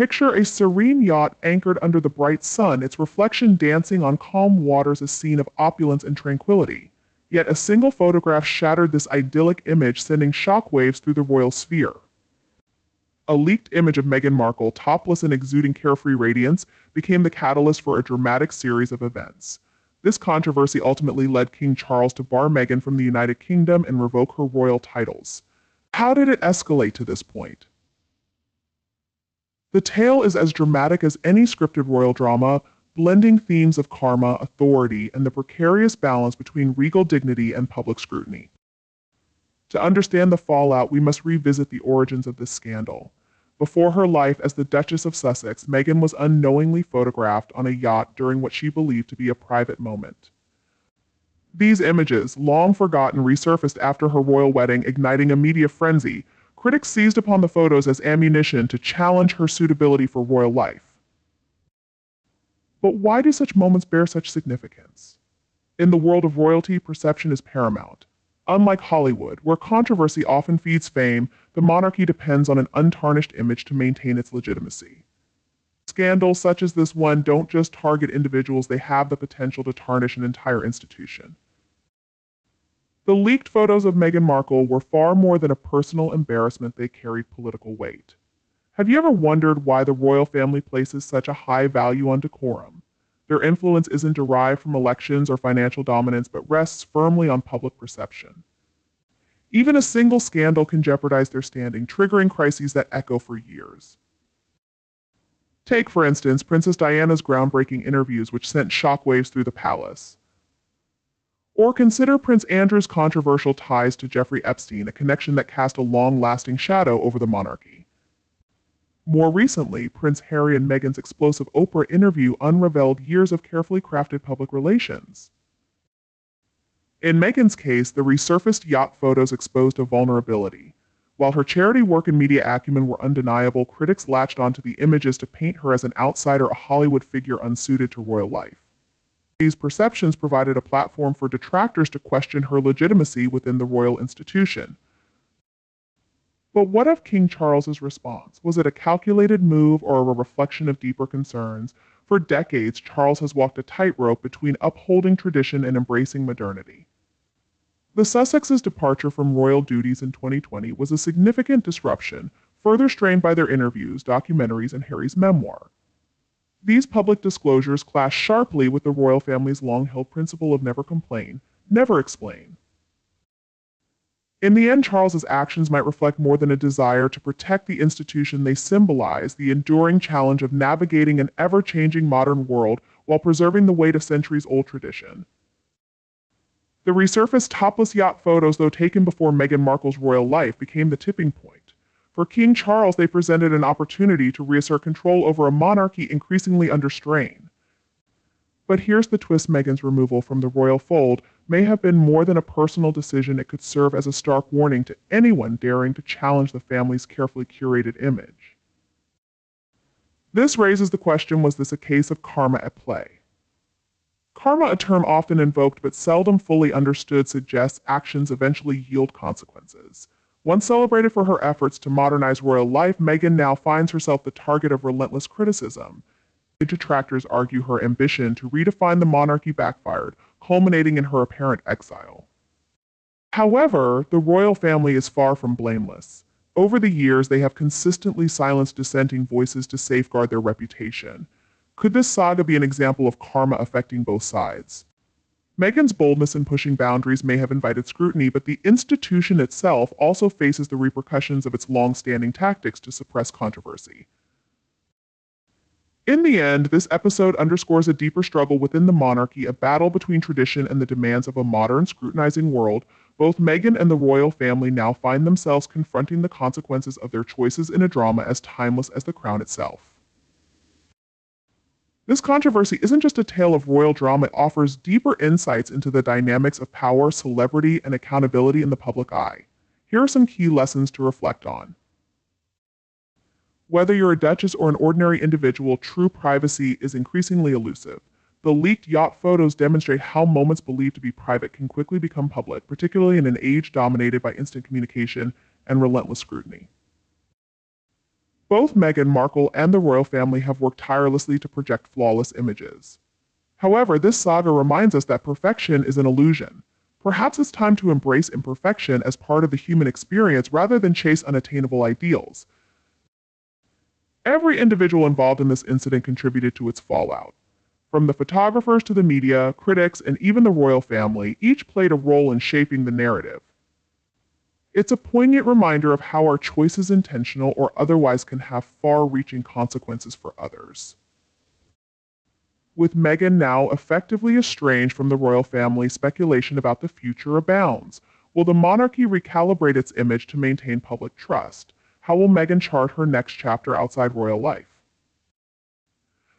Picture a serene yacht anchored under the bright sun, its reflection dancing on calm waters, a scene of opulence and tranquility. Yet a single photograph shattered this idyllic image, sending shockwaves through the royal sphere. A leaked image of Meghan Markle, topless and exuding carefree radiance, became the catalyst for a dramatic series of events. This controversy ultimately led King Charles to bar Meghan from the United Kingdom and revoke her royal titles. How did it escalate to this point? The tale is as dramatic as any scripted royal drama, blending themes of karma, authority, and the precarious balance between regal dignity and public scrutiny. To understand the fallout, we must revisit the origins of this scandal. Before her life as the Duchess of Sussex, Meghan was unknowingly photographed on a yacht during what she believed to be a private moment. These images, long forgotten, resurfaced after her royal wedding, igniting a media frenzy. Critics seized upon the photos as ammunition to challenge her suitability for royal life. But why do such moments bear such significance? In the world of royalty, perception is paramount. Unlike Hollywood, where controversy often feeds fame, the monarchy depends on an untarnished image to maintain its legitimacy. Scandals such as this one don't just target individuals, they have the potential to tarnish an entire institution. The leaked photos of Meghan Markle were far more than a personal embarrassment, they carried political weight. Have you ever wondered why the royal family places such a high value on decorum? Their influence isn't derived from elections or financial dominance, but rests firmly on public perception. Even a single scandal can jeopardize their standing, triggering crises that echo for years. Take, for instance, Princess Diana's groundbreaking interviews, which sent shockwaves through the palace. Or consider Prince Andrew's controversial ties to Jeffrey Epstein, a connection that cast a long-lasting shadow over the monarchy. More recently, Prince Harry and Meghan's explosive Oprah interview unraveled years of carefully crafted public relations. In Meghan's case, the resurfaced yacht photos exposed a vulnerability. While her charity work and media acumen were undeniable, critics latched onto the images to paint her as an outsider, a Hollywood figure unsuited to royal life. These perceptions provided a platform for detractors to question her legitimacy within the royal institution. But what of King Charles's response? Was it a calculated move or a reflection of deeper concerns? For decades, Charles has walked a tightrope between upholding tradition and embracing modernity. The Sussexes' departure from royal duties in 2020 was a significant disruption, further strained by their interviews, documentaries, and Harry's memoir. These public disclosures clash sharply with the royal family's long-held principle of never complain, never explain. In the end, Charles's actions might reflect more than a desire to protect the institution they symbolize, the enduring challenge of navigating an ever-changing modern world while preserving the weight of centuries-old tradition. The resurfaced topless yacht photos, though taken before Meghan Markle's royal life, became the tipping point. For King Charles, they presented an opportunity to reassert control over a monarchy increasingly under strain. But here's the twist: Meghan's removal from the royal fold may have been more than a personal decision. It could serve as a stark warning to anyone daring to challenge the family's carefully curated image. This raises the question, was this a case of karma at play? Karma, a term often invoked but seldom fully understood, suggests actions eventually yield consequences. Once celebrated for her efforts to modernize royal life, Meghan now finds herself the target of relentless criticism. Detractors argue her ambition to redefine the monarchy backfired, culminating in her apparent exile. However, the royal family is far from blameless. Over the years, they have consistently silenced dissenting voices to safeguard their reputation. Could this saga be an example of karma affecting both sides? Meghan's boldness in pushing boundaries may have invited scrutiny, but the institution itself also faces the repercussions of its long-standing tactics to suppress controversy. In the end, this episode underscores a deeper struggle within the monarchy, a battle between tradition and the demands of a modern, scrutinizing world. Both Meghan and the royal family now find themselves confronting the consequences of their choices in a drama as timeless as the crown itself. This controversy isn't just a tale of royal drama, it offers deeper insights into the dynamics of power, celebrity, and accountability in the public eye. Here are some key lessons to reflect on. Whether you're a duchess or an ordinary individual, true privacy is increasingly elusive. The leaked yacht photos demonstrate how moments believed to be private can quickly become public, particularly in an age dominated by instant communication and relentless scrutiny. Both Meghan Markle and the royal family have worked tirelessly to project flawless images. However, this saga reminds us that perfection is an illusion. Perhaps it's time to embrace imperfection as part of the human experience rather than chase unattainable ideals. Every individual involved in this incident contributed to its fallout. From the photographers to the media, critics, and even the royal family, each played a role in shaping the narrative. It's a poignant reminder of how our choices, intentional or otherwise, can have far-reaching consequences for others. With Meghan now effectively estranged from the royal family, speculation about the future abounds. Will the monarchy recalibrate its image to maintain public trust? How will Meghan chart her next chapter outside royal life?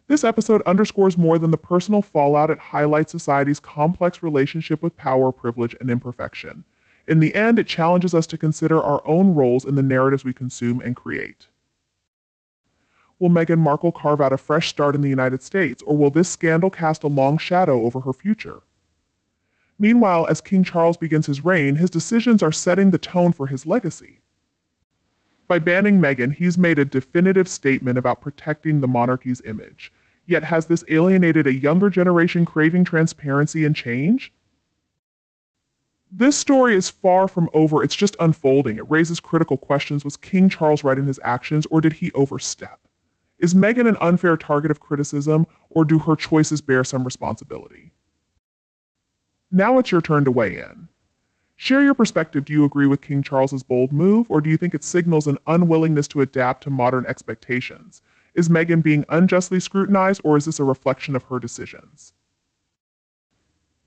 This episode underscores more than the personal fallout. It highlights society's complex relationship with power, privilege, and imperfection. In the end, it challenges us to consider our own roles in the narratives we consume and create. Will Meghan Markle carve out a fresh start in the United States, or will this scandal cast a long shadow over her future? Meanwhile, as King Charles begins his reign, his decisions are setting the tone for his legacy. By banning Meghan, he's made a definitive statement about protecting the monarchy's image. Yet has this alienated a younger generation craving transparency and change? This story is far from over, it's just unfolding. It raises critical questions. Was King Charles right in his actions, or did he overstep? Is Meghan an unfair target of criticism, or do her choices bear some responsibility? Now it's your turn to weigh in. Share your perspective. Do you agree with King Charles's bold move, or do you think it signals an unwillingness to adapt to modern expectations? Is Meghan being unjustly scrutinized, or is this a reflection of her decisions?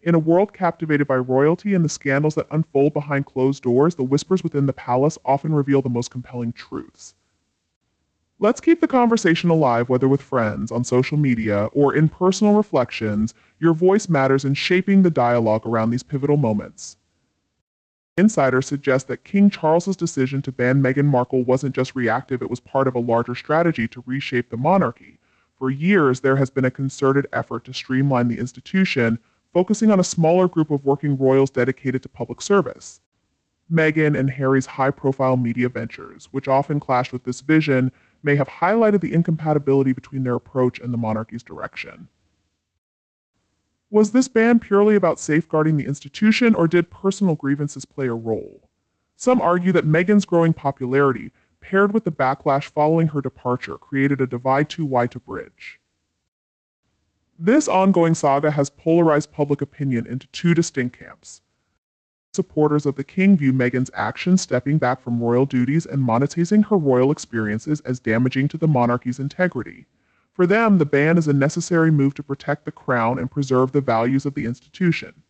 In a world captivated by royalty and the scandals that unfold behind closed doors, the whispers within the palace often reveal the most compelling truths. Let's keep the conversation alive, whether with friends, on social media, or in personal reflections. Your voice matters in shaping the dialogue around these pivotal moments. Insiders suggest that King Charles's decision to ban Meghan Markle wasn't just reactive, it was part of a larger strategy to reshape the monarchy. For years, there has been a concerted effort to streamline the institution, focusing on a smaller group of working royals dedicated to public service. Meghan and Harry's high-profile media ventures, which often clashed with this vision, may have highlighted the incompatibility between their approach and the monarchy's direction. Was this ban purely about safeguarding the institution, or did personal grievances play a role? Some argue that Meghan's growing popularity, paired with the backlash following her departure, created a divide too wide to bridge. This ongoing saga has polarized public opinion into two distinct camps. Supporters of the king view Meghan's actions, stepping back from royal duties and monetizing her royal experiences, as damaging to the monarchy's integrity. For them, the ban is a necessary move to protect the crown and preserve the values of the institution.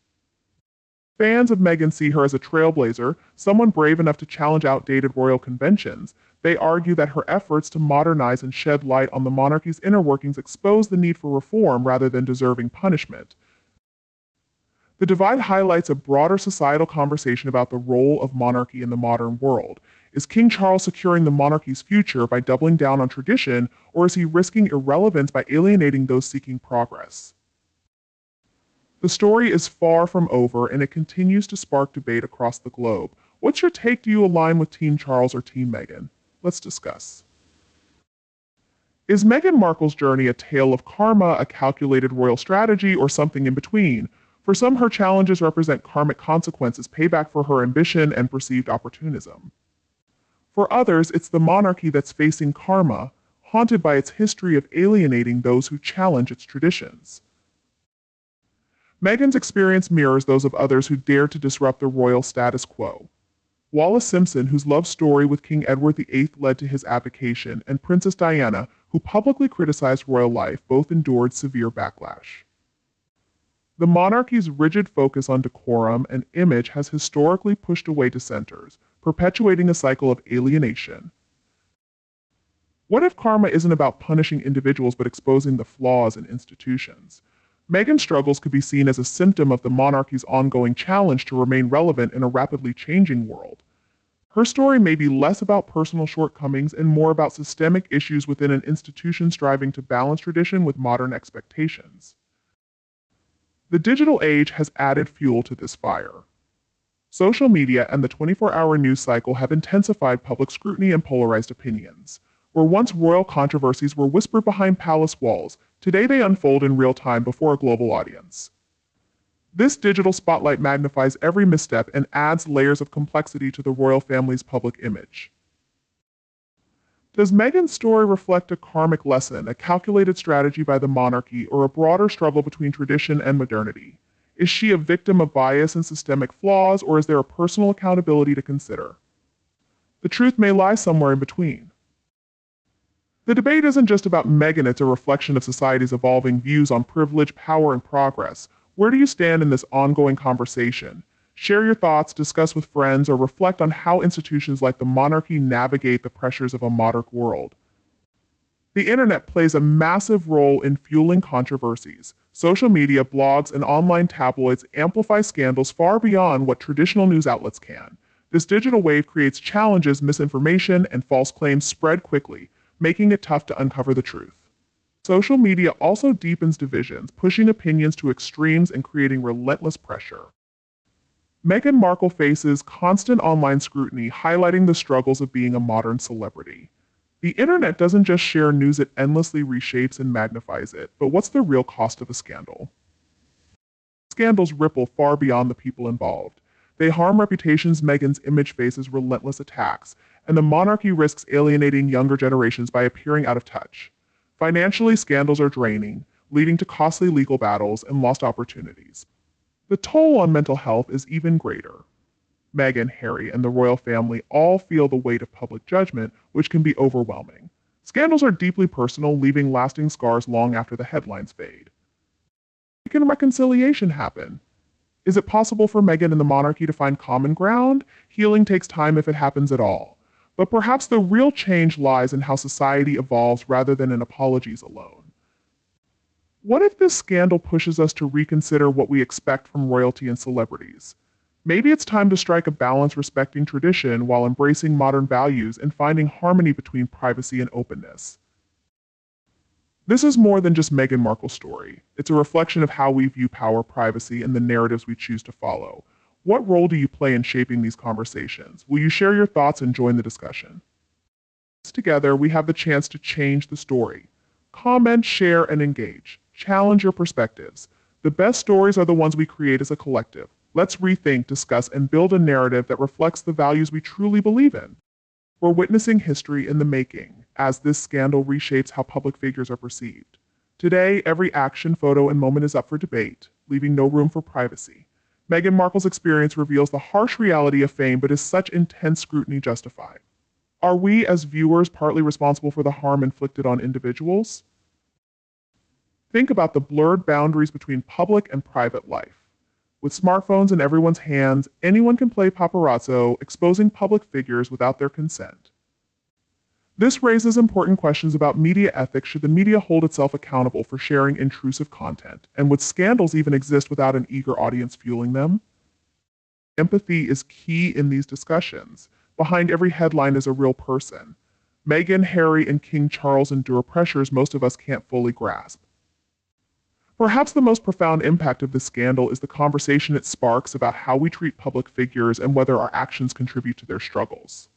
Fans of Meghan see her as a trailblazer, someone brave enough to challenge outdated royal conventions. They argue that her efforts to modernize and shed light on the monarchy's inner workings expose the need for reform rather than deserving punishment. The divide highlights a broader societal conversation about the role of monarchy in the modern world. Is King Charles securing the monarchy's future by doubling down on tradition, or is he risking irrelevance by alienating those seeking progress? The story is far from over, and it continues to spark debate across the globe. What's your take? Do you align with Team Charles or Team Meghan? Let's discuss. Is Meghan Markle's journey a tale of karma, a calculated royal strategy, or something in between? For some, her challenges represent karmic consequences, payback for her ambition and perceived opportunism. For others, it's the monarchy that's facing karma, haunted by its history of alienating those who challenge its traditions. Meghan's experience mirrors those of others who dare to disrupt the royal status quo. Wallace Simpson, whose love story with King Edward VIII led to his abdication, and Princess Diana, who publicly criticized royal life, both endured severe backlash. The monarchy's rigid focus on decorum and image has historically pushed away dissenters, perpetuating a cycle of alienation. What if karma isn't about punishing individuals but exposing the flaws in institutions? Meghan's struggles could be seen as a symptom of the monarchy's ongoing challenge to remain relevant in a rapidly changing world. Her story may be less about personal shortcomings and more about systemic issues within an institution striving to balance tradition with modern expectations. The digital age has added fuel to this fire. Social media and the 24-hour news cycle have intensified public scrutiny and polarized opinions. Where once royal controversies were whispered behind palace walls, today they unfold in real time before a global audience. This digital spotlight magnifies every misstep and adds layers of complexity to the royal family's public image. Does Meghan's story reflect a karmic lesson, a calculated strategy by the monarchy, or a broader struggle between tradition and modernity? Is she a victim of bias and systemic flaws, or is there a personal accountability to consider? The truth may lie somewhere in between. The debate isn't just about Meghan, it's a reflection of society's evolving views on privilege, power, and progress. Where do you stand in this ongoing conversation? Share your thoughts, discuss with friends, or reflect on how institutions like the monarchy navigate the pressures of a modern world. The internet plays a massive role in fueling controversies. Social media, blogs, and online tabloids amplify scandals far beyond what traditional news outlets can. This digital wave creates challenges, misinformation, and false claims spread quickly, making it tough to uncover the truth. Social media also deepens divisions, pushing opinions to extremes and creating relentless pressure. Meghan Markle faces constant online scrutiny, highlighting the struggles of being a modern celebrity. The internet doesn't just share news, it endlessly reshapes and magnifies it. But what's the real cost of a scandal? Scandals ripple far beyond the people involved. They harm reputations. Meghan's image faces relentless attacks, and the monarchy risks alienating younger generations by appearing out of touch. Financially, scandals are draining, leading to costly legal battles and lost opportunities. The toll on mental health is even greater. Meghan, Harry, and the royal family all feel the weight of public judgment, which can be overwhelming. Scandals are deeply personal, leaving lasting scars long after the headlines fade. Can reconciliation happen? Is it possible for Meghan and the monarchy to find common ground? Healing takes time if it happens at all. But perhaps the real change lies in how society evolves rather than in apologies alone. What if this scandal pushes us to reconsider what we expect from royalty and celebrities? Maybe it's time to strike a balance respecting tradition while embracing modern values and finding harmony between privacy and openness. This is more than just Meghan Markle's story. It's a reflection of how we view power, privacy, and the narratives we choose to follow. What role do you play in shaping these conversations? Will you share your thoughts and join the discussion? Together, we have the chance to change the story. Comment, share, and engage. Challenge your perspectives. The best stories are the ones we create as a collective. Let's rethink, discuss, and build a narrative that reflects the values we truly believe in. We're witnessing history in the making, as this scandal reshapes how public figures are perceived. Today, every action, photo, and moment is up for debate, leaving no room for privacy. Meghan Markle's experience reveals the harsh reality of fame, but is such intense scrutiny justified? Are we, as viewers, partly responsible for the harm inflicted on individuals? Think about the blurred boundaries between public and private life. With smartphones in everyone's hands, anyone can play paparazzo, exposing public figures without their consent. This raises important questions about media ethics. Should the media hold itself accountable for sharing intrusive content? And would scandals even exist without an eager audience fueling them? Empathy is key in these discussions. Behind every headline is a real person. Meghan, Harry, and King Charles endure pressures most of us can't fully grasp. Perhaps the most profound impact of this scandal is the conversation it sparks about how we treat public figures and whether our actions contribute to their struggles.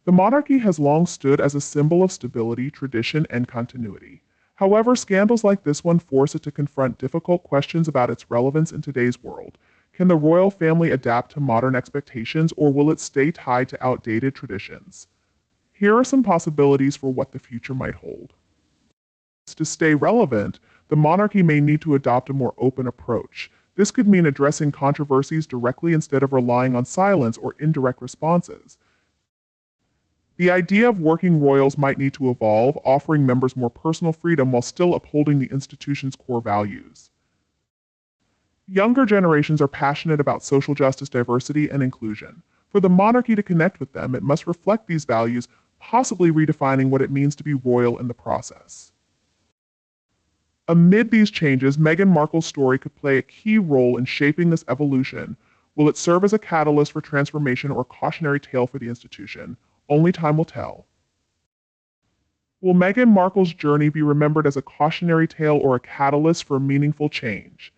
The monarchy has long stood as a symbol of stability, tradition, and continuity. However, scandals like this one force it to confront difficult questions about its relevance in today's world. Can the royal family adapt to modern expectations, or will it stay tied to outdated traditions? Here are some possibilities for what the future might hold. To stay relevant, the monarchy may need to adopt a more open approach. This could mean addressing controversies directly instead of relying on silence or indirect responses. The idea of working royals might need to evolve, offering members more personal freedom while still upholding the institution's core values. Younger generations are passionate about social justice, diversity, and inclusion. For the monarchy to connect with them, it must reflect these values, possibly redefining what it means to be royal in the process. Amid these changes, Meghan Markle's story could play a key role in shaping this evolution. Will it serve as a catalyst for transformation or a cautionary tale for the institution? Only time will tell. Will Meghan Markle's journey be remembered as a cautionary tale or a catalyst for meaningful change?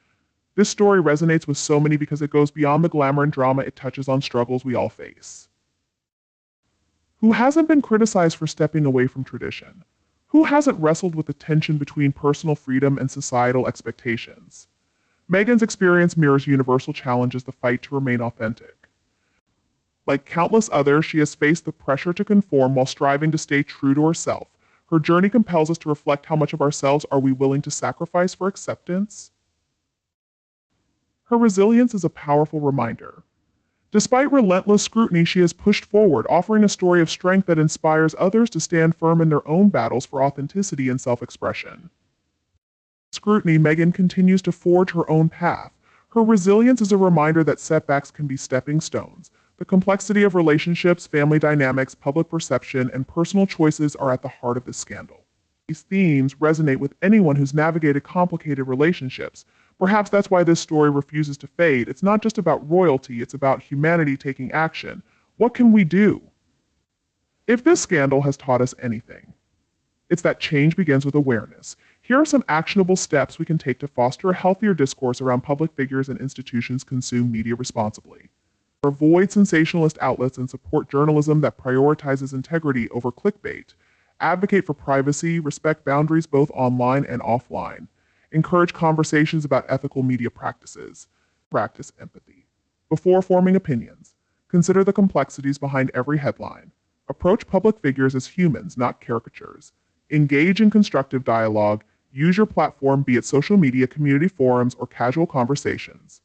This story resonates with so many because it goes beyond the glamour and drama. It touches on struggles we all face. Who hasn't been criticized for stepping away from tradition? Who hasn't wrestled with the tension between personal freedom and societal expectations? Meghan's experience mirrors universal challenges: the fight to remain authentic. Like countless others, she has faced the pressure to conform while striving to stay true to herself. Her journey compels us to reflect: how much of ourselves are we willing to sacrifice for acceptance? Her resilience is a powerful reminder. Despite relentless scrutiny, she has pushed forward, offering a story of strength that inspires others to stand firm in their own battles for authenticity and self-expression. Scrutiny, Meghan continues to forge her own path. Her resilience is a reminder that setbacks can be stepping stones. The complexity of relationships, family dynamics, public perception, and personal choices are at the heart of this scandal. These themes resonate with anyone who's navigated complicated relationships. Perhaps that's why this story refuses to fade. It's not just about royalty, it's about humanity taking action. What can we do? If this scandal has taught us anything, it's that change begins with awareness. Here are some actionable steps we can take to foster a healthier discourse around public figures and institutions. Consume media responsibly. Avoid sensationalist outlets and support journalism that prioritizes integrity over clickbait. Advocate for privacy, respect boundaries both online and offline. Encourage conversations about ethical media practices. Practice empathy. Before forming opinions, consider the complexities behind every headline. Approach public figures as humans, not caricatures. Engage in constructive dialogue. Use your platform, be it social media, community forums, or casual conversations,